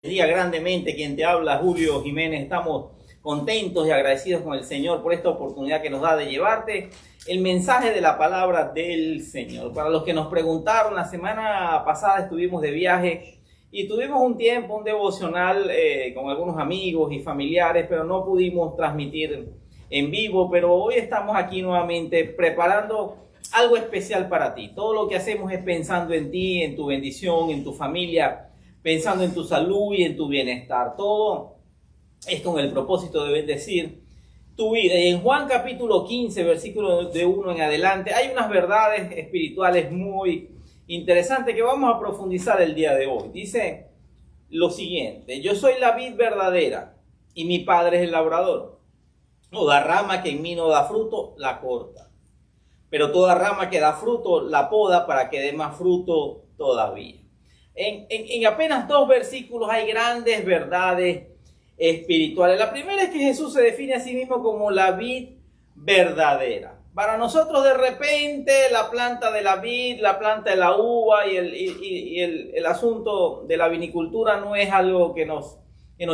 Bendiga grandemente quien te habla, Julio Jiménez. Estamos contentos y agradecidos con el Señor por esta oportunidad que nos da de llevarte el mensaje de la palabra del Señor. Para los que nos preguntaron, la semana pasada estuvimos de viaje y tuvimos un tiempo, un devocional con algunos amigos y familiares, pero no pudimos transmitir en vivo. Pero hoy estamos aquí nuevamente preparando algo especial para ti. Todo lo que hacemos es pensando en ti, en tu bendición, en tu familia, pensando en tu salud y en tu bienestar. Todo es con el propósito de bendecir tu vida. Y en Juan capítulo 15, versículo de 1 en adelante, hay unas verdades espirituales muy interesantes que vamos a profundizar el día de hoy. Dice lo siguiente: yo soy la vid verdadera y mi Padre es el labrador. Toda rama que en mí no da fruto, la corta. Pero toda rama que da fruto, la poda para que dé más fruto todavía. En apenas 2 versículos hay grandes verdades espirituales. La primera es que Jesús se define a sí mismo como la vid verdadera. Para nosotros, de repente, la planta de la vid, la planta de la uva y el asunto de la vinicultura no es algo que nos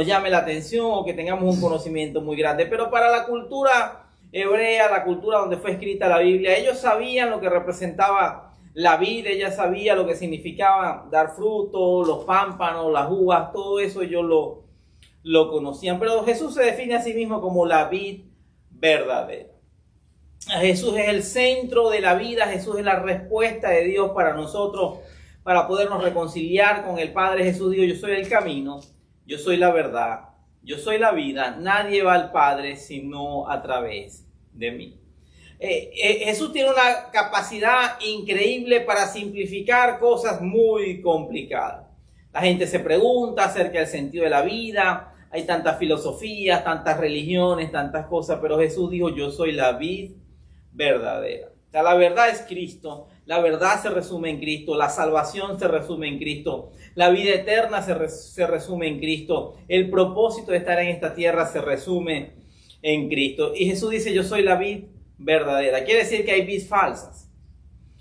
llame la atención o que tengamos un conocimiento muy grande. Pero para la cultura hebrea, la cultura donde fue escrita la Biblia, ellos sabían lo que representaba la vid, ella sabía lo que significaba dar fruto, los pámpanos, las uvas, todo eso ellos lo conocían. Pero Jesús se define a sí mismo como la vid verdadera. Jesús es el centro de la vida, Jesús es la respuesta de Dios para nosotros, para podernos reconciliar con el Padre. Jesús dijo: yo soy el camino, yo soy la verdad, yo soy la vida, nadie va al Padre sino a través de mí. Jesús tiene una capacidad increíble para simplificar cosas muy complicadas. La gente se pregunta acerca del sentido de la vida, hay tantas filosofías, tantas religiones, tantas cosas, pero Jesús dijo: yo soy la vid verdadera. O sea, la verdad es Cristo, la verdad se resume en Cristo, la salvación se resume en Cristo, la vida eterna se resume en Cristo, el propósito de estar en esta tierra se resume en Cristo. Y Jesús dice: yo soy la vid verdadera. Quiere decir que hay vid falsas,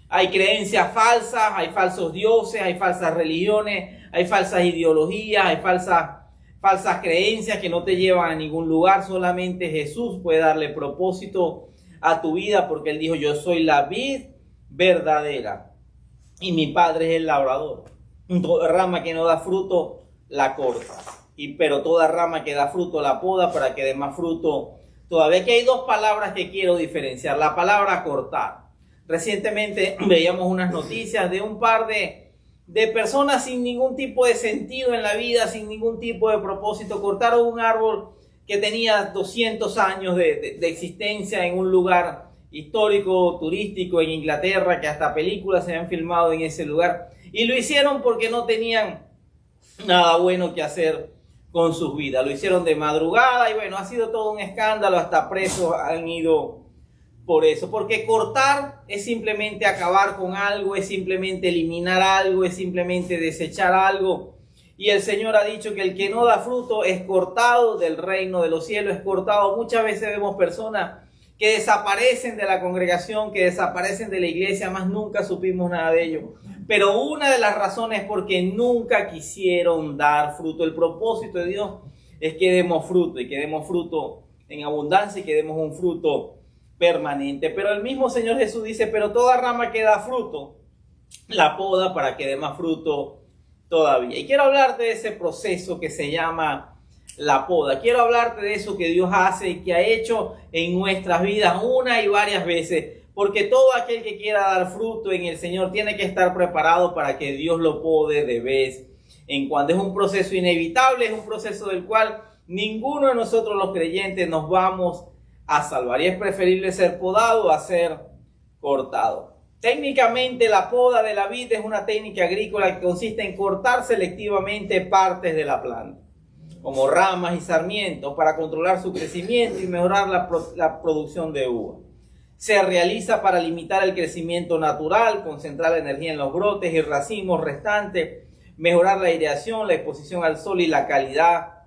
hay creencias falsas, hay falsos dioses, hay falsas religiones, hay falsas ideologías, hay falsas creencias que no te llevan a ningún lugar. Solamente Jesús puede darle propósito a tu vida, porque Él dijo: yo soy la vid verdadera y mi Padre es el labrador. Toda rama que no da fruto la corta, pero toda rama que da fruto la poda para que dé más fruto todavía. Que hay 2 palabras que quiero diferenciar. La palabra cortar. Recientemente veíamos unas noticias de un par de personas sin ningún tipo de sentido en la vida, sin ningún tipo de propósito. Cortaron un árbol que tenía 200 años de existencia en un lugar histórico, turístico en Inglaterra, que hasta películas se han filmado en ese lugar. Y lo hicieron porque no tenían nada bueno que hacer con sus vidas. Lo hicieron de madrugada y bueno, ha sido todo un escándalo, hasta presos han ido por eso. Porque cortar es simplemente acabar con algo, es simplemente eliminar algo, es simplemente desechar algo. Y el Señor ha dicho que el que no da fruto es cortado del reino de los cielos, es cortado. Muchas veces vemos personas que desaparecen de la congregación, que desaparecen de la iglesia, más nunca supimos nada de ellos. Pero una de las razones es porque nunca quisieron dar fruto. El propósito de Dios es que demos fruto, y que demos fruto en abundancia, y que demos un fruto permanente. Pero el mismo Señor Jesús dice: pero toda rama que da fruto, la poda para que dé más fruto todavía. Y quiero hablarte de ese proceso que se llama la poda. Quiero hablarte de eso que Dios hace y que ha hecho en nuestras vidas una y varias veces. Porque todo aquel que quiera dar fruto en el Señor tiene que estar preparado para que Dios lo pode de vez en cuando. Es un proceso inevitable, es un proceso del cual ninguno de nosotros los creyentes nos vamos a salvar. Y es preferible ser podado a ser cortado. Técnicamente, la poda de la vid es una técnica agrícola que consiste en cortar selectivamente partes de la planta, como ramas y sarmientos, para controlar su crecimiento y mejorar la producción de uva. Se realiza para limitar el crecimiento natural, concentrar la energía en los brotes y racimos restantes, mejorar la aireación, la exposición al sol y la calidad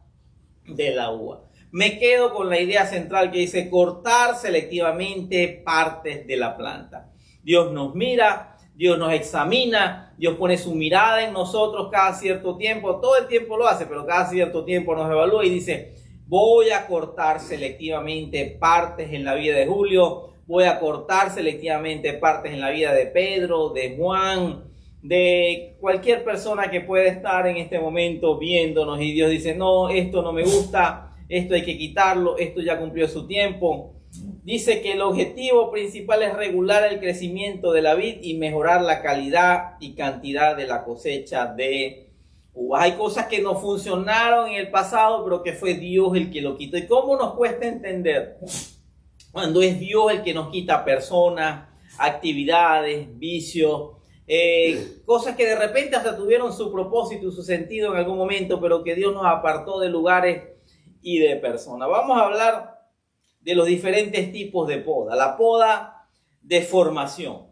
de la uva. Me quedo con la idea central que dice cortar selectivamente partes de la planta. Dios nos mira, Dios nos examina, Dios pone su mirada en nosotros cada cierto tiempo, todo el tiempo lo hace, pero cada cierto tiempo nos evalúa y dice, voy a cortar selectivamente partes en la vida de Julio, voy a cortar selectivamente partes en la vida de Pedro, de Juan, de cualquier persona que pueda estar en este momento viéndonos, y Dios dice, no, esto no me gusta, esto hay que quitarlo, esto ya cumplió su tiempo. Dice que el objetivo principal es regular el crecimiento de la vid y mejorar la calidad y cantidad de la cosecha de uvas. Hay cosas que no funcionaron en el pasado, pero que fue Dios el que lo quitó. ¿Y cómo nos cuesta entender cuando es Dios el que nos quita personas, actividades, vicios, cosas que de repente hasta tuvieron su propósito y su sentido en algún momento, pero que Dios nos apartó de lugares y de personas? Vamos a hablar de los diferentes tipos de poda. La poda de formación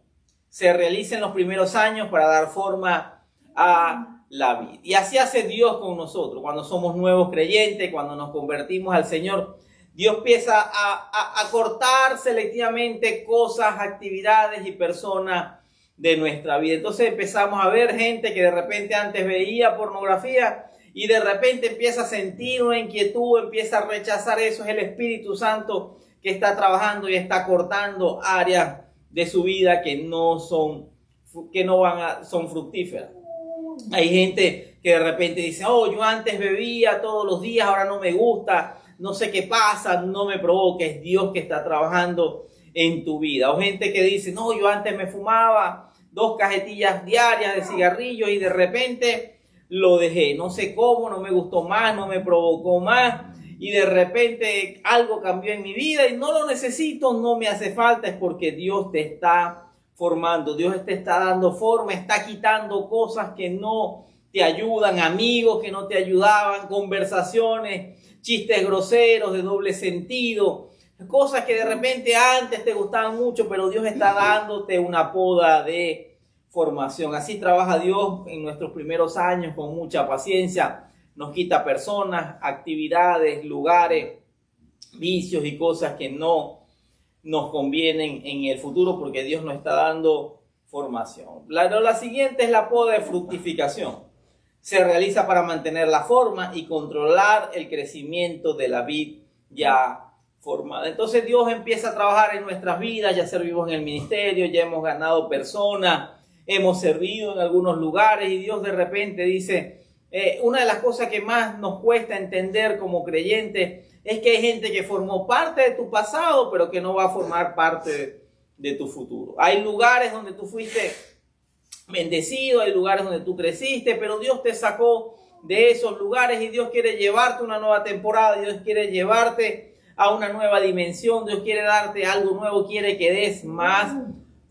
se realiza en los primeros años para dar forma a la vid. Y así hace Dios con nosotros. Cuando somos nuevos creyentes, cuando nos convertimos al Señor, Dios empieza a cortar selectivamente cosas, actividades y personas de nuestra vida. Entonces empezamos a ver gente que de repente antes veía pornografía y de repente empieza a sentir una inquietud, empieza a rechazar eso. Es el Espíritu Santo que está trabajando y está cortando áreas de su vida que no son fructíferas. Hay gente que de repente dice, oh, yo antes bebía todos los días, ahora no me gusta, no sé qué pasa, no me provoca. Es Dios que está trabajando en tu vida. O gente que dice, no, yo antes me fumaba 2 cajetillas diarias de cigarrillos y de repente lo dejé, no sé cómo, no me gustó más, no me provocó más, y de repente algo cambió en mi vida y no lo necesito, no me hace falta. Es porque Dios te está formando, Dios te está dando forma, está quitando cosas que no te ayudan, amigos que no te ayudaban, conversaciones, chistes groseros de doble sentido, cosas que de repente antes te gustaban mucho, pero Dios está dándote una poda de formación. Así trabaja Dios en nuestros primeros años con mucha paciencia. Nos quita personas, actividades, lugares, vicios y cosas que no nos convienen en el futuro porque Dios nos está dando formación. La siguiente es la poda de fructificación. Se realiza para mantener la forma y controlar el crecimiento de la vid ya formada. Entonces Dios empieza a trabajar en nuestras vidas, ya servimos en el ministerio, ya hemos ganado personas, hemos servido en algunos lugares y Dios de repente dice, una de las cosas que más nos cuesta entender como creyentes es que hay gente que formó parte de tu pasado, pero que no va a formar parte de tu futuro. Hay lugares donde tú fuiste bendecido, hay lugares donde tú creciste, pero Dios te sacó de esos lugares y Dios quiere llevarte a una nueva temporada, Dios quiere llevarte a una nueva dimensión, Dios quiere darte algo nuevo, quiere que des más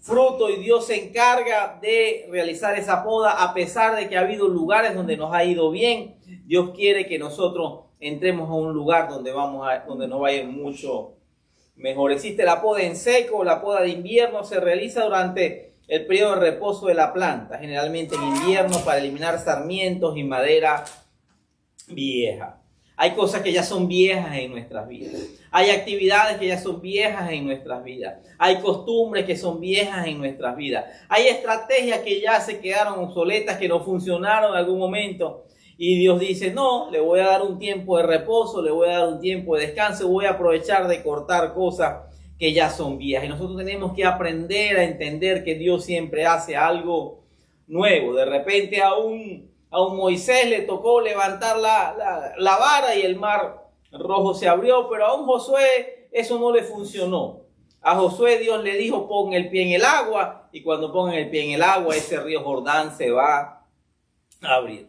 fruto y Dios se encarga de realizar esa poda a pesar de que ha habido lugares donde nos ha ido bien. Dios quiere que nosotros entremos a un lugar donde nos va a ir mucho mejor. Existe la poda en seco, la poda de invierno, se realiza durante el periodo de reposo de la planta, generalmente en invierno para eliminar sarmientos y madera vieja. Hay cosas que ya son viejas en nuestras vidas. Hay actividades que ya son viejas en nuestras vidas. Hay costumbres que son viejas en nuestras vidas. Hay estrategias que ya se quedaron obsoletas, que no funcionaron en algún momento. Y Dios dice, no, le voy a dar un tiempo de reposo, le voy a dar un tiempo de descanso, voy a aprovechar de cortar cosas que ya son viejas. Y nosotros tenemos que aprender a entender que Dios siempre hace algo nuevo. De repente a un Moisés le tocó levantar la vara y el mar rojo se abrió, pero a un Josué eso no le funcionó. A Josué Dios le dijo, pon el pie en el agua, y cuando pongan el pie en el agua, ese río Jordán se va a abrir.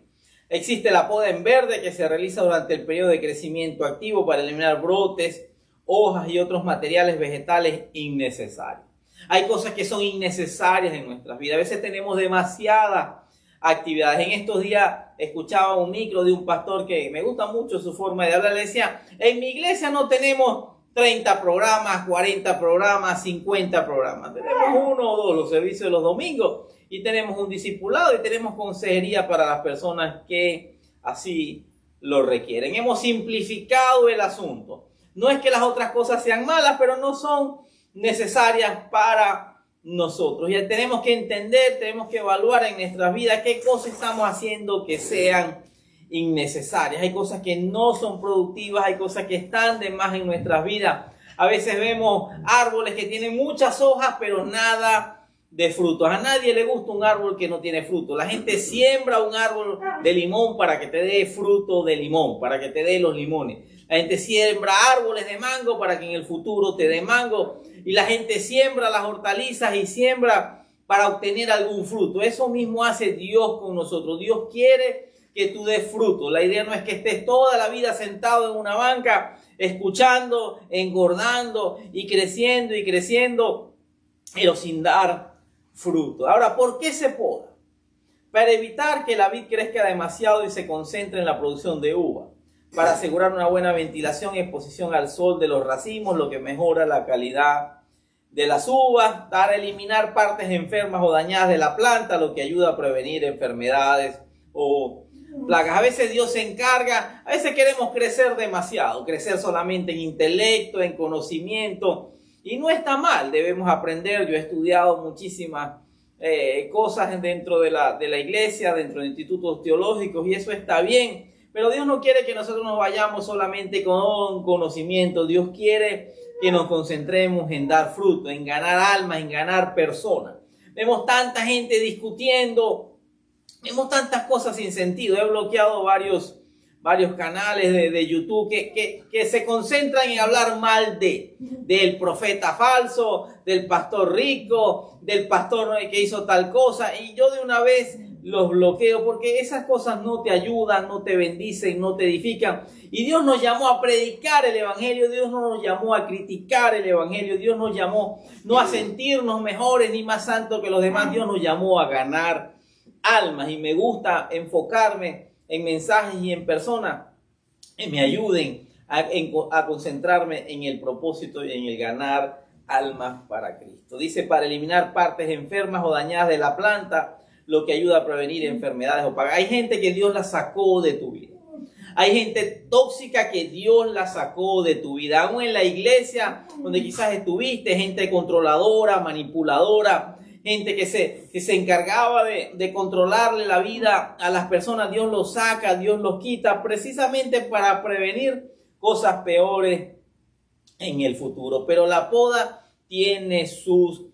Existe la poda en verde que se realiza durante el periodo de crecimiento activo para eliminar brotes, hojas y otros materiales vegetales innecesarios. Hay cosas que son innecesarias en nuestras vidas. A veces tenemos demasiadas actividades. En estos días escuchaba un micro de un pastor que me gusta mucho su forma de hablar. Le decía, en mi iglesia no tenemos 30 programas, 40 programas, 50 programas. Tenemos 1 o 2 los servicios de los domingos y tenemos un discipulado y tenemos consejería para las personas que así lo requieren. Hemos simplificado el asunto. No es que las otras cosas sean malas, pero no son necesarias para nosotros. Y tenemos que entender, tenemos que evaluar en nuestras vidas qué cosas estamos haciendo que sean innecesarias. Hay cosas que no son productivas, hay cosas que están de más en nuestras vidas. A veces vemos árboles que tienen muchas hojas, pero nada de frutos. A nadie le gusta un árbol que no tiene fruto. La gente siembra un árbol de limón para que te dé fruto de limón, para que te dé los limones. La gente siembra árboles de mango para que en el futuro te dé mango. Y la gente siembra las hortalizas y siembra para obtener algún fruto. Eso mismo hace Dios con nosotros. Dios quiere que tú des fruto. La idea no es que estés toda la vida sentado en una banca, escuchando, engordando y creciendo, pero sin dar fruto. Ahora, ¿por qué se poda? Para evitar que la vid crezca demasiado y se concentre en la producción de uva. Para asegurar una buena ventilación y exposición al sol de los racimos, lo que mejora la calidad de las uvas. Para eliminar partes enfermas o dañadas de la planta, lo que ayuda a prevenir enfermedades o plagas. A veces Dios se encarga, a veces queremos crecer demasiado, crecer solamente en intelecto, en conocimiento, y no está mal, debemos aprender. Yo he estudiado muchísimas cosas dentro de la iglesia, dentro de institutos teológicos, y eso está bien, pero Dios no quiere que nosotros nos vayamos solamente con conocimiento. Dios quiere que nos concentremos en dar fruto, en ganar almas, en ganar personas. Vemos tanta gente discutiendo, vemos tantas cosas sin sentido. He bloqueado varios canales de YouTube que se concentran en hablar mal del profeta falso, del pastor rico, del pastor que hizo tal cosa. Y yo de una vez los bloqueo, porque esas cosas no te ayudan, no te bendicen, no te edifican. Y Dios nos llamó a predicar el evangelio. Dios no nos llamó a criticar el evangelio. Dios nos llamó no a sentirnos mejores ni más santos que los demás. Dios nos llamó a ganar almas. Y me gusta enfocarme en mensajes y en personas que me ayuden a concentrarme en el propósito y en el ganar almas para Cristo. Dice, para eliminar partes enfermas o dañadas de la planta, lo que ayuda a prevenir enfermedades o plagas. Hay gente que Dios la sacó de tu vida. Hay gente tóxica que Dios la sacó de tu vida. Aún en la iglesia donde quizás estuviste, gente controladora, manipuladora, gente que se encargaba de controlarle la vida a las personas. Dios los saca, Dios los quita, precisamente para prevenir cosas peores en el futuro. Pero la poda tiene sus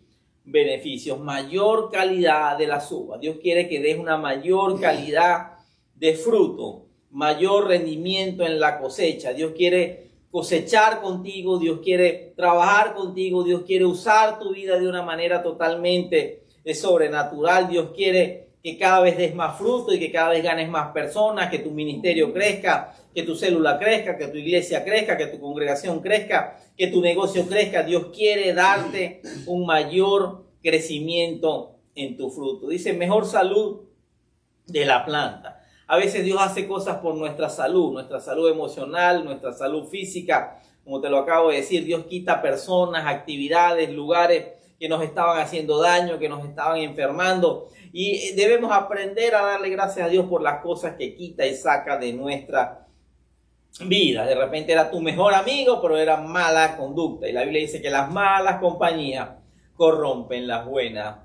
beneficios, mayor calidad de las uvas. Dios quiere que des una mayor calidad de fruto, mayor rendimiento en la cosecha. Dios quiere cosechar contigo, Dios quiere trabajar contigo, Dios quiere usar tu vida de una manera totalmente sobrenatural. Dios quiere que cada vez des más fruto y que cada vez ganes más personas, que tu ministerio crezca, que tu célula crezca, que tu iglesia crezca, que tu congregación crezca, que tu negocio crezca. Dios quiere darte un mayor crecimiento en tu fruto. Dice, mejor salud de la planta. A veces Dios hace cosas por nuestra salud emocional, nuestra salud física. Como te lo acabo de decir, Dios quita personas, actividades, lugares que nos estaban haciendo daño, que nos estaban enfermando. Y debemos aprender a darle gracias a Dios por las cosas que quita y saca de nuestra vida. De repente era tu mejor amigo, pero era mala conducta. Y la Biblia dice que las malas compañías corrompen las buenas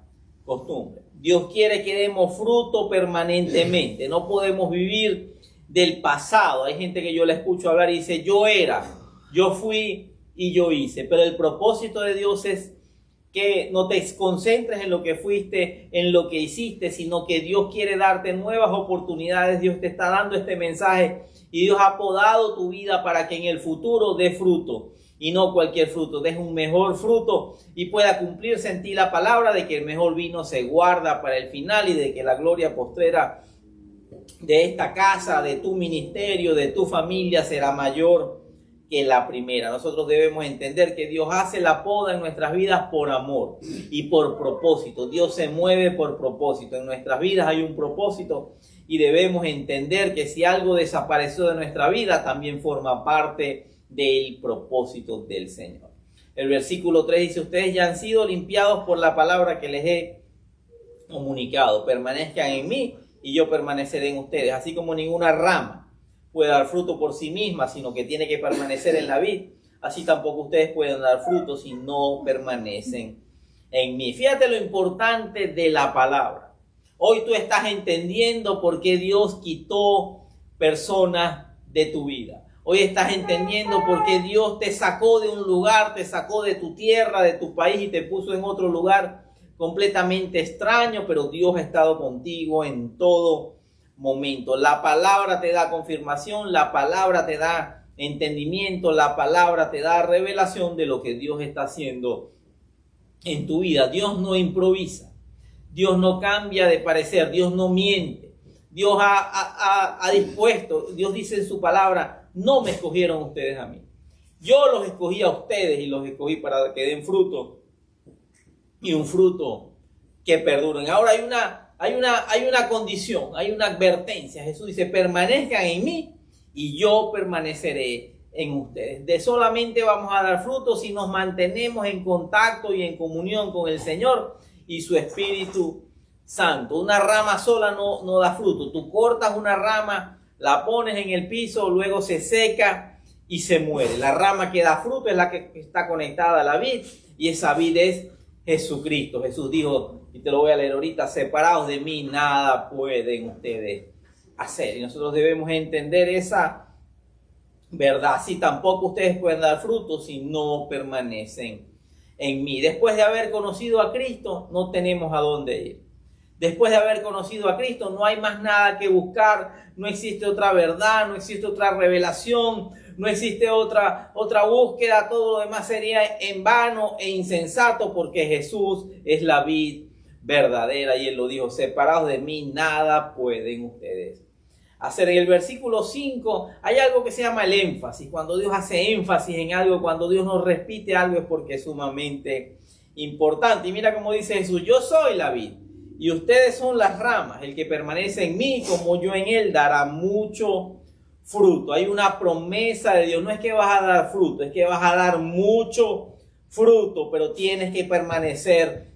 costumbres. Dios quiere que demos fruto permanentemente. No podemos vivir del pasado. Hay gente que yo la escucho hablar y dice, yo era, yo fui y yo hice. Pero el propósito de Dios es que no te concentres en lo que fuiste, en lo que hiciste, sino que Dios quiere darte nuevas oportunidades. Dios te está dando este mensaje y Dios ha podado tu vida para que en el futuro dé fruto. Y no cualquier fruto, deja un mejor fruto y pueda cumplirse en ti la palabra de que el mejor vino se guarda para el final y de que la gloria postrera de esta casa, de tu ministerio, de tu familia será mayor que la primera. Nosotros debemos entender que Dios hace la poda en nuestras vidas por amor y por propósito. Dios se mueve por propósito. En nuestras vidas hay un propósito y debemos entender que si algo desapareció de nuestra vida, también forma parte del propósito del Señor. El versículo 3 dice, ustedes ya han sido limpiados por la palabra que les he comunicado. Permanezcan en mí y yo permaneceré en ustedes. Así como ninguna rama puede dar fruto por sí misma, sino que tiene que permanecer en la vid, así tampoco ustedes pueden dar fruto si no permanecen en mí. Fíjate lo importante de la palabra. Hoy tú estás entendiendo por qué Dios quitó personas de tu vida. Hoy estás entendiendo por qué Dios te sacó de un lugar, te sacó de tu tierra, de tu país y te puso en otro lugar completamente extraño, pero Dios ha estado contigo en todo momento. La palabra te da confirmación, la palabra te da entendimiento, la palabra te da revelación de lo que Dios está haciendo en tu vida. Dios no improvisa, Dios no cambia de parecer, Dios no miente. Dios ha dispuesto, Dios dice en su palabra, no me escogieron ustedes a mí. Yo los escogí a ustedes y los escogí para que den fruto y un fruto que perduren. Ahora hay una condición, hay una advertencia. Jesús dice, permanezcan en mí y yo permaneceré en ustedes. De solamente vamos a dar fruto si nos mantenemos en contacto y en comunión con el Señor y su Espíritu Santo. Una rama sola no da fruto. Tú cortas una rama, la pones en el piso, luego se seca y se muere. La rama que da fruto es la que está conectada a la vid y esa vid es Jesucristo. Jesús dijo, y te lo voy a leer ahorita, separados de mí nada pueden ustedes hacer. Y nosotros debemos entender esa verdad. Si tampoco ustedes pueden dar fruto si no permanecen en mí. Después de haber conocido a Cristo, no tenemos a dónde ir. Después de haber conocido a Cristo, no hay más nada que buscar, no existe otra verdad, no existe otra revelación, no existe otra búsqueda, todo lo demás sería en vano e insensato porque Jesús es la vid verdadera y Él lo dijo, separados de mí nada pueden ustedes hacer. En el versículo 5 hay algo que se llama el énfasis. Cuando Dios hace énfasis en algo, cuando Dios nos repite algo es porque es sumamente importante. Y mira cómo dice Jesús, yo soy la vid y ustedes son las ramas. El que permanece en mí como yo en él dará mucho fruto. Hay una promesa de Dios. No es que vas a dar fruto, es que vas a dar mucho fruto, pero tienes que permanecer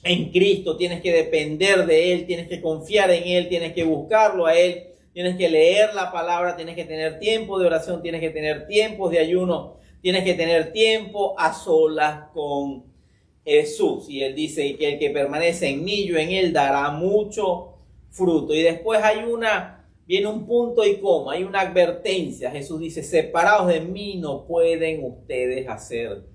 en Cristo, tienes que depender de Él, tienes que confiar en Él, tienes que buscarlo a Él, tienes que leer la palabra, tienes que tener tiempo de oración, tienes que tener tiempos de ayuno, tienes que tener tiempo a solas con Jesús. Y Él dice que el que permanece en mí, yo en Él, dará mucho fruto. Y después viene un punto y coma, hay una advertencia. Jesús dice, separados de mí no pueden ustedes hacer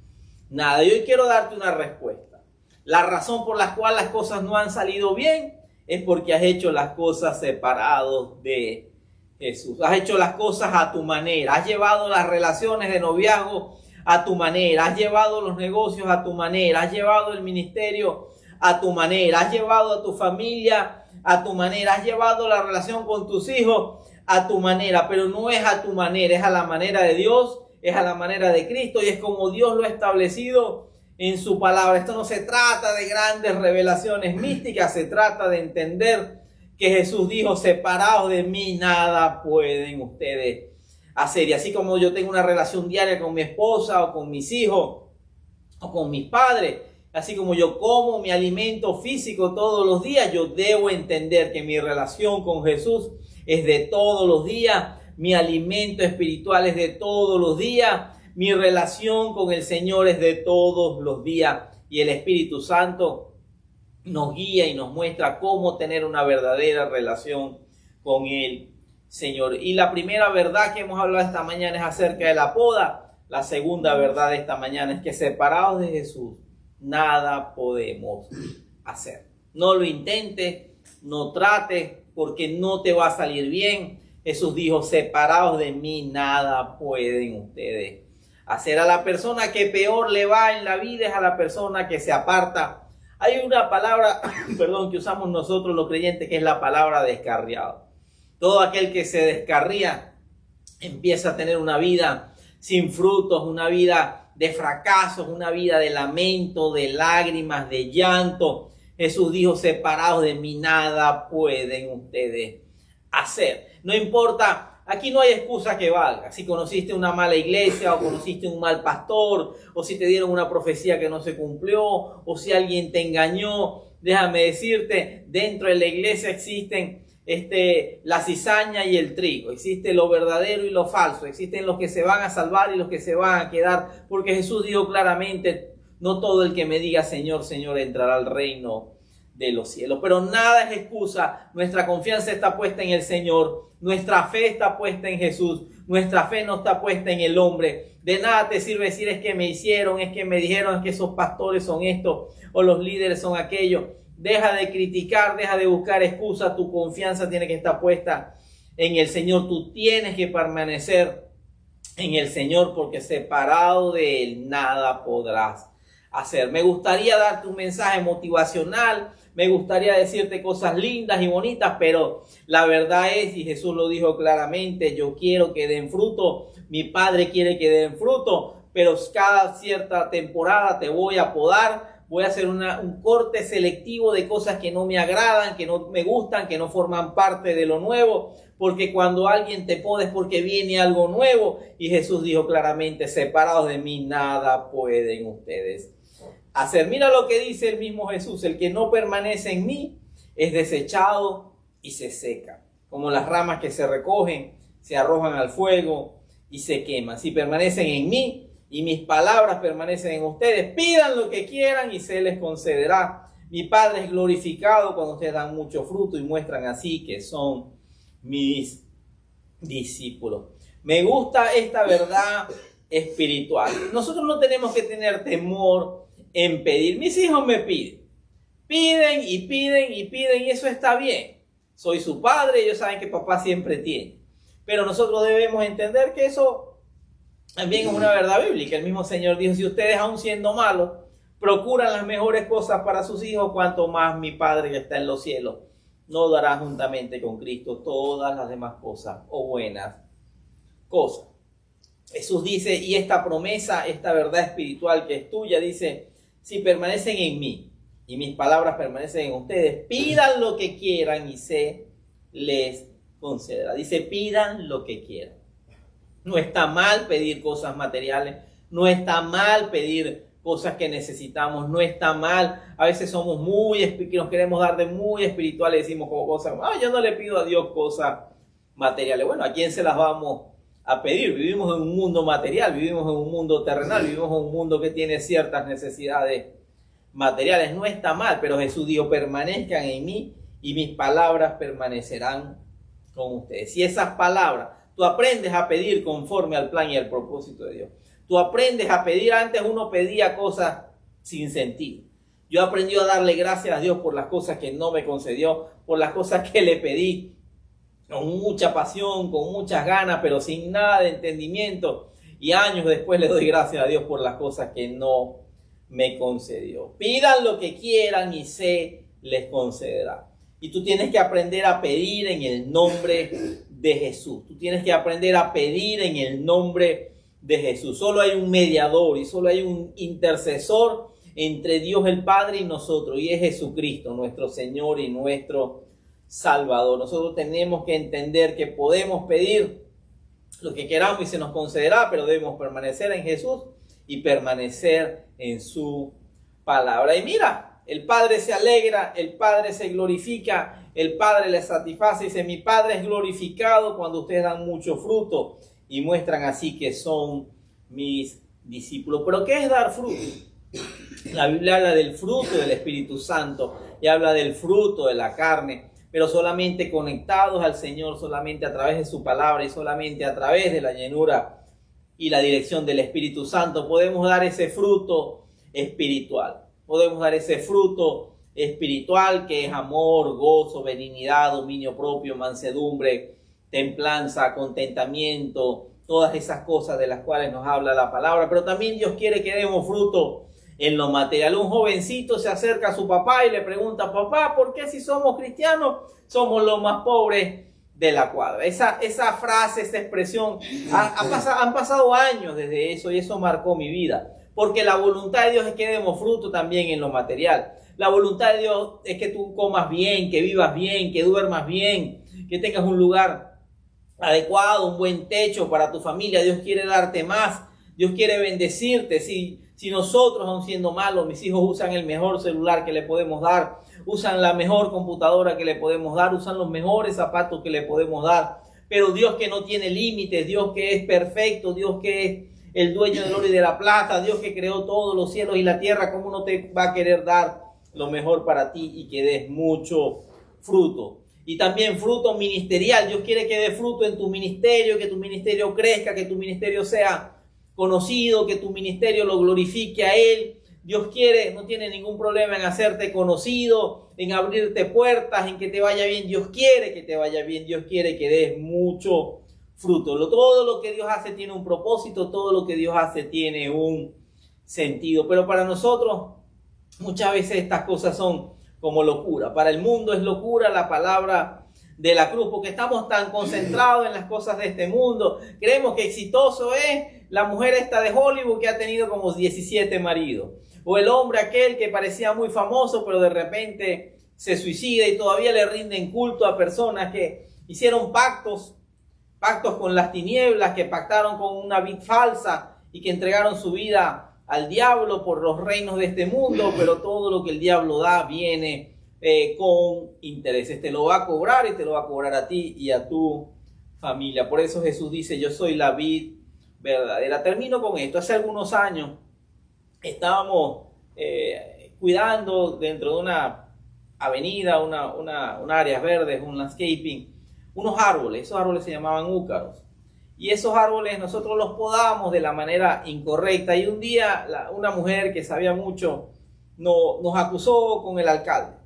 nada. Y hoy quiero darte una respuesta. La razón por la cual las cosas no han salido bien es porque has hecho las cosas separados de Jesús. Has hecho las cosas a tu manera. Has llevado las relaciones de noviazgo a tu manera. Has llevado los negocios a tu manera. Has llevado el ministerio a tu manera. Has llevado a tu familia a tu manera. Has llevado la relación con tus hijos a tu manera. Pero no es a tu manera, es a la manera de Dios, es a la manera de Cristo y es como Dios lo ha establecido en su palabra. Esto no se trata de grandes revelaciones místicas, se trata de entender que Jesús dijo, separados de mí nada pueden ustedes hacer. Y así como yo tengo una relación diaria con mi esposa o con mis hijos o con mis padres, así como yo como mi alimento físico todos los días, yo debo entender que mi relación con Jesús es de todos los días, mi alimento espiritual es de todos los días, mi relación con el Señor es de todos los días y el Espíritu Santo nos guía y nos muestra cómo tener una verdadera relación con el Señor. Y la primera verdad que hemos hablado esta mañana es acerca de la poda. La segunda verdad de esta mañana es que separados de Jesús nada podemos hacer. No lo intentes, no trates porque no te va a salir bien. Jesús dijo, separados de mí nada pueden ustedes hacer. A la persona que peor le va en la vida es a la persona que se aparta. Hay una palabra, que usamos nosotros los creyentes, que es la palabra descarriado. Todo aquel que se descarría empieza a tener una vida sin frutos, una vida de fracasos, una vida de lamento, de lágrimas, de llanto. Jesús dijo, separados de mí nada pueden ustedes hacer. No importa. Aquí no hay excusa que valga. Si conociste una mala iglesia o conociste un mal pastor o si te dieron una profecía que no se cumplió o si alguien te engañó, déjame decirte, dentro de la iglesia existen la cizaña y el trigo. Existe lo verdadero y lo falso. Existen los que se van a salvar y los que se van a quedar. Porque Jesús dijo claramente, no todo el que me diga Señor, Señor entrará al reino de los cielos. Pero nada es excusa. Nuestra confianza está puesta en el Señor. Nuestra fe está puesta en Jesús. Nuestra fe no está puesta en el hombre. De nada te sirve decir es que me hicieron, es que me dijeron, es que esos pastores son esto o los líderes son aquello. Deja de criticar, deja de buscar excusas. Tu confianza tiene que estar puesta en el Señor. Tú tienes que permanecer en el Señor, porque separado de Él nada podrás hacer. Me gustaría darte un mensaje motivacional, me gustaría decirte cosas lindas y bonitas, pero la verdad es, y Jesús lo dijo claramente, yo quiero que den fruto, mi Padre quiere que den fruto, pero cada cierta temporada te voy a podar. Voy a hacer un corte selectivo de cosas que no me agradan, que no me gustan, que no forman parte de lo nuevo, porque cuando alguien te poda es porque viene algo nuevo. Y Jesús dijo claramente, separados de mí nada pueden ustedes hacer. Mira lo que dice el mismo Jesús, el que no permanece en mí es desechado y se seca, como las ramas que se recogen, se arrojan al fuego y se queman. Si permanecen en mí y mis palabras permanecen en ustedes, pidan lo que quieran y se les concederá. Mi Padre es glorificado cuando ustedes dan mucho fruto y muestran así que son mis discípulos. Me gusta esta verdad espiritual. Nosotros no tenemos que tener temor en pedir. Mis hijos me piden y piden y piden, y eso está bien. Soy su padre, ellos saben que papá siempre tiene. Pero nosotros debemos entender que eso también es una verdad bíblica. El mismo Señor dijo, si ustedes aún siendo malos procuran las mejores cosas para sus hijos, cuanto más mi Padre que está en los cielos no dará juntamente con Cristo todas las demás cosas o buenas cosas. Jesús dice, y esta promesa, esta verdad espiritual que es tuya, dice, si permanecen en mí y mis palabras permanecen en ustedes, pidan lo que quieran y se les concederá. Dice, pidan lo que quieran. No está mal pedir cosas materiales, no está mal pedir cosas que necesitamos, no está mal. A veces somos nos queremos dar de muy espirituales, decimos como cosas, yo no le pido a Dios cosas materiales. Bueno, ¿a quién se las vamos a pedir? Vivimos en un mundo material, vivimos en un mundo terrenal, vivimos en un mundo que tiene ciertas necesidades materiales. No está mal, pero Jesús dijo, permanezcan en mí y mis palabras permanecerán con ustedes. Si esas palabras, tú aprendes a pedir conforme al plan y al propósito de Dios. Tú aprendes a pedir. Antes uno pedía cosas sin sentido. Yo aprendí a darle gracias a Dios por las cosas que no me concedió, por las cosas que le pedí con mucha pasión, con muchas ganas, pero sin nada de entendimiento. Y años después le doy gracias a Dios por las cosas que no me concedió. Pidan lo que quieran y se les concederá. Y tú tienes que aprender a pedir en el nombre de Jesús. Tú tienes que aprender a pedir en el nombre de Jesús. Solo hay un mediador y solo hay un intercesor entre Dios el Padre y nosotros, y es Jesucristo, nuestro Señor y nuestro Salvador. Nosotros tenemos que entender que podemos pedir lo que queramos y se nos concederá, pero debemos permanecer en Jesús y permanecer en su palabra. Y mira, el Padre se alegra, el Padre se glorifica, el Padre le satisface. Dice, mi Padre es glorificado cuando ustedes dan mucho fruto y muestran así que son mis discípulos. ¿Pero qué es dar fruto? La Biblia habla del fruto del Espíritu Santo y habla del fruto de la carne, pero solamente conectados al Señor, solamente a través de su palabra y solamente a través de la llenura y la dirección del Espíritu Santo podemos dar ese fruto espiritual. Podemos dar ese fruto espiritual que es amor, gozo, benignidad, dominio propio, mansedumbre, templanza, contentamiento, todas esas cosas de las cuales nos habla la palabra. Pero también Dios quiere que demos fruto en lo material. Un jovencito se acerca a su papá y le pregunta, papá, ¿por qué si somos cristianos somos los más pobres de la cuadra? Esa frase, esa expresión, han pasado años desde eso y eso marcó mi vida. Porque la voluntad de Dios es que demos fruto también en lo material. La voluntad de Dios es que tú comas bien, que vivas bien, que duermas bien, que tengas un lugar adecuado, un buen techo para tu familia. Dios quiere darte más, Dios quiere bendecirte. Si nosotros, aun siendo malos, mis hijos usan el mejor celular que le podemos dar, usan la mejor computadora que le podemos dar, usan los mejores zapatos que le podemos dar, pero Dios que no tiene límites, Dios que es perfecto, Dios que el dueño del oro y de la plata, Dios que creó todos los cielos y la tierra, ¿cómo no te va a querer dar lo mejor para ti y que des mucho fruto? Y también fruto ministerial. Dios quiere que dé fruto en tu ministerio, que tu ministerio crezca, que tu ministerio sea conocido, que tu ministerio lo glorifique a Él. Dios quiere, no tiene ningún problema en hacerte conocido, en abrirte puertas, en que te vaya bien. Dios quiere que te vaya bien, Dios quiere que des mucho fruto. Todo lo que Dios hace tiene un propósito, todo lo que Dios hace tiene un sentido. Pero para nosotros muchas veces estas cosas son como locura. Para el mundo es locura la palabra de la cruz, porque estamos tan concentrados en las cosas de este mundo. Creemos que exitoso es la mujer esta de Hollywood que ha tenido como 17 maridos. O el hombre aquel que parecía muy famoso, pero de repente se suicida y todavía le rinden culto a personas que hicieron pactos con las tinieblas, que pactaron con una vid falsa y que entregaron su vida al diablo por los reinos de este mundo, pero todo lo que el diablo da viene con intereses. Te lo va a cobrar y te lo va a cobrar a ti y a tu familia. Por eso Jesús dice, yo soy la vid verdadera. Termino con esto. Hace algunos años estábamos cuidando dentro de una avenida, una áreas verdes, un landscaping, unos árboles. Esos árboles se llamaban úcaros. Y esos árboles nosotros los podamos de la manera incorrecta. Y un día una mujer que sabía mucho nos acusó con el alcalde.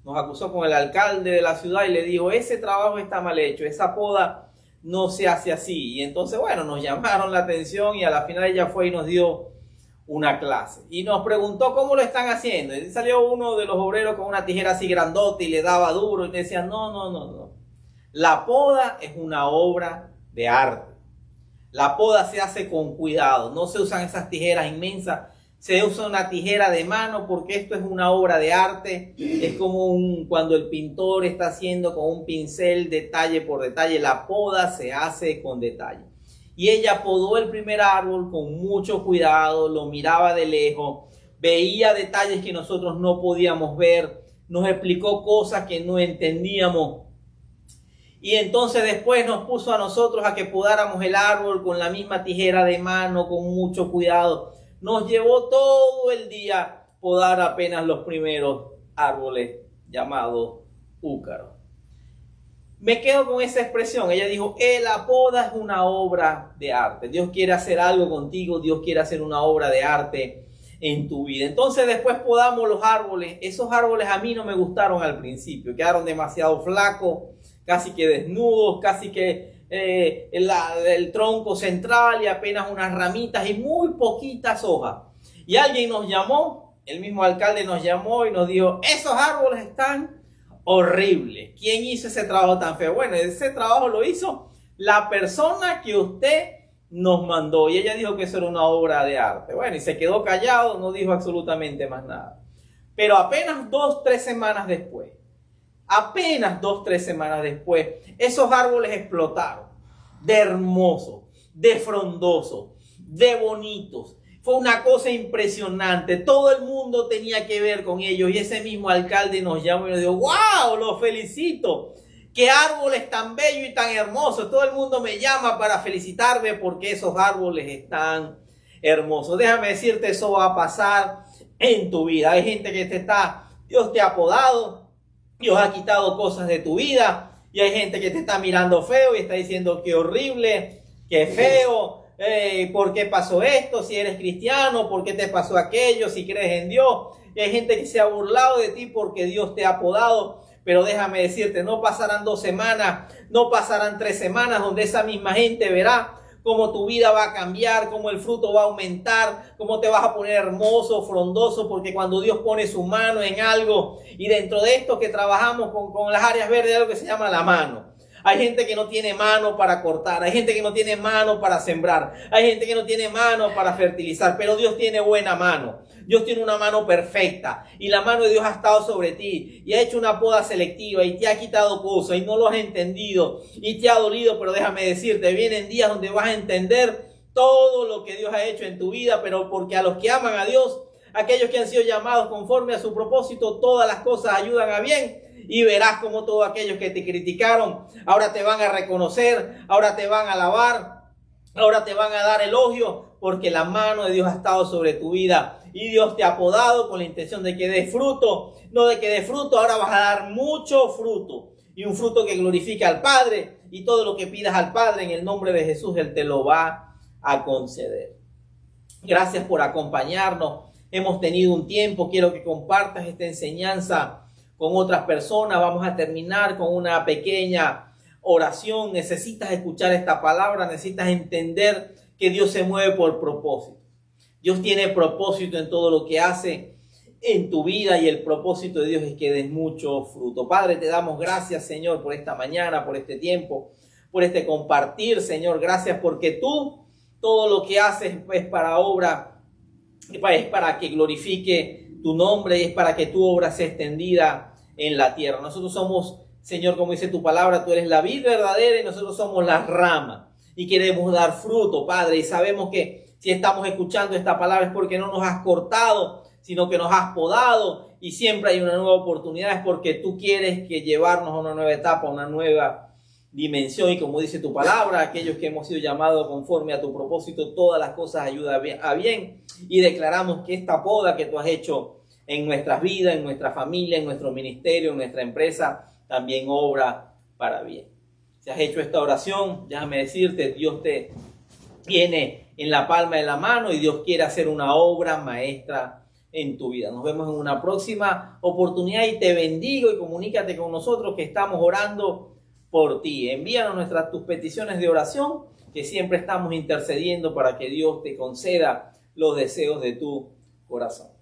Nos acusó con el alcalde de la ciudad y le dijo, ese trabajo está mal hecho, esa poda no se hace así. Y entonces, bueno, nos llamaron la atención y a la final ella fue y nos dio una clase. Y nos preguntó cómo lo están haciendo. Y salió uno de los obreros con una tijera así grandota y le daba duro y le decía, no. La poda es una obra de arte. La poda se hace con cuidado, no se usan esas tijeras inmensas, se usa una tijera de mano porque esto es una obra de arte. Es como cuando el pintor está haciendo con un pincel detalle por detalle. La poda se hace con detalle. Y ella podó el primer árbol con mucho cuidado, lo miraba de lejos, veía detalles que nosotros no podíamos ver, nos explicó cosas que no entendíamos. Y entonces después nos puso a nosotros a que podáramos el árbol con la misma tijera de mano, con mucho cuidado. Nos llevó todo el día podar apenas los primeros árboles llamados úcaros. Me quedo con esa expresión. Ella dijo, la poda es una obra de arte. Dios quiere hacer algo contigo, Dios quiere hacer una obra de arte en tu vida. Entonces después podamos los árboles. Esos árboles a mí no me gustaron al principio, quedaron demasiado flacos, casi que desnudos, casi que el tronco central y apenas unas ramitas y muy poquitas hojas. Y alguien nos llamó, el mismo alcalde nos llamó y nos dijo, esos árboles están horribles. ¿Quién hizo ese trabajo tan feo? Bueno, ese trabajo lo hizo la persona que usted nos mandó. Y ella dijo que eso era una obra de arte. Bueno, y se quedó callado, no dijo absolutamente más nada. Pero apenas 2-3 semanas después, esos árboles explotaron de hermosos, de frondosos, de bonitos. Fue una cosa impresionante. Todo el mundo tenía que ver con ellos. Y ese mismo alcalde nos llamó y nos dijo, ¡wow! Los felicito. ¡Qué árboles tan bellos y tan hermosos! Todo el mundo me llama para felicitarme porque esos árboles están hermosos. Déjame decirte, eso va a pasar en tu vida. Hay gente que Dios te ha podado. Dios ha quitado cosas de tu vida y hay gente que te está mirando feo y está diciendo qué horrible, qué feo, ¿por qué pasó esto? Si eres cristiano, ¿por qué te pasó aquello? Si crees en Dios. Y hay gente que se ha burlado de ti porque Dios te ha podado. Pero déjame decirte, no pasarán 2 semanas, no pasarán 3 semanas donde esa misma gente verá cómo tu vida va a cambiar, cómo el fruto va a aumentar, cómo te vas a poner hermoso, frondoso, porque cuando Dios pone su mano en algo, y dentro de esto que trabajamos con las áreas verdes, hay algo que se llama la mano. Hay gente que no tiene mano para cortar, hay gente que no tiene mano para sembrar, hay gente que no tiene mano para fertilizar, pero Dios tiene buena mano. Dios tiene una mano perfecta y la mano de Dios ha estado sobre ti y ha hecho una poda selectiva y te ha quitado cosas y no lo has entendido y te ha dolido, pero déjame decirte, vienen días donde vas a entender todo lo que Dios ha hecho en tu vida, pero porque a los que aman a Dios, aquellos que han sido llamados conforme a su propósito, todas las cosas ayudan a bien. Y verás como todos aquellos que te criticaron ahora te van a reconocer, ahora te van a alabar. Ahora te van a dar elogio porque la mano de Dios ha estado sobre tu vida y Dios te ha podado con la intención de que des fruto. No de que des fruto, ahora vas a dar mucho fruto y un fruto que glorifique al Padre, y todo lo que pidas al Padre en el nombre de Jesús, Él te lo va a conceder. Gracias por acompañarnos. Hemos tenido un tiempo. Quiero que compartas esta enseñanza con otras personas. Vamos a terminar con una pequeña oración. Necesitas escuchar esta palabra. Necesitas entender que Dios se mueve por propósito. Dios tiene propósito en todo lo que hace en tu vida, y el propósito de Dios es que des mucho fruto. Padre, te damos gracias, Señor, por esta mañana, por este tiempo, por este compartir, Señor. Gracias porque tú todo lo que haces es para obra, es para que glorifique tu nombre y es para que tu obra sea extendida en la tierra. Nosotros somos, Señor, como dice tu palabra, tú eres la vid verdadera y nosotros somos las ramas y queremos dar fruto, Padre. Y sabemos que si estamos escuchando esta palabra es porque no nos has cortado, sino que nos has podado, y siempre hay una nueva oportunidad. Es porque tú quieres que llevarnos a una nueva etapa, a una nueva dimensión. Y como dice tu palabra, aquellos que hemos sido llamados conforme a tu propósito, todas las cosas ayudan a bien. Y declaramos que esta poda que tú has hecho en nuestras vidas, en nuestra familia, en nuestro ministerio, en nuestra empresa, también obra para bien. Si has hecho esta oración, déjame decirte, Dios te tiene en la palma de la mano y Dios quiere hacer una obra maestra en tu vida. Nos vemos en una próxima oportunidad y te bendigo, y comunícate con nosotros que estamos orando por ti. Envíanos tus peticiones de oración, que siempre estamos intercediendo para que Dios te conceda los deseos de tu corazón.